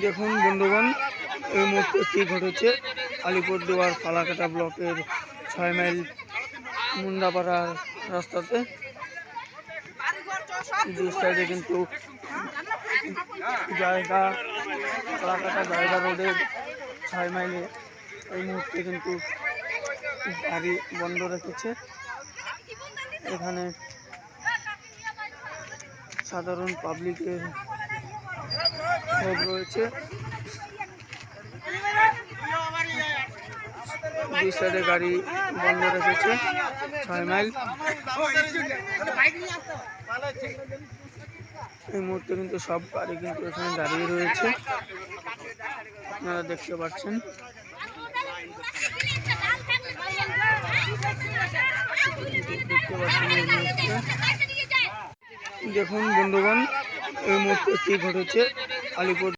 দেখুন বন্ধুগণ, এই মুহূর্তে কী ঘটেছে আলিপুরদুয়ার ফালাকাটা ব্লকের 6 মাইল মুন্ডাপাড়া রাস্তাতে। দুই সাইডে কিন্তু জায়গা, ফালাকাটা জায়গা রোডের 6 মাইলে এই মুহূর্তে কিন্তু গাড়ি বন্ধ রেখেছে। এখানে সাধারণ পাবলিকের ক্ষোভ রয়েছে। দুই সাইডে গাড়ি বন্ধ রেখেছে 6 মাইল। এই মুহূর্তে কিন্তু সব গাড়ি কিন্তু এখানে দাঁড়িয়ে রয়েছে, আপনারা দেখতে পাচ্ছেন। দেখুন বন্ধুগণ, এই মুহূর্তে কী ঘটেছে আলিপুর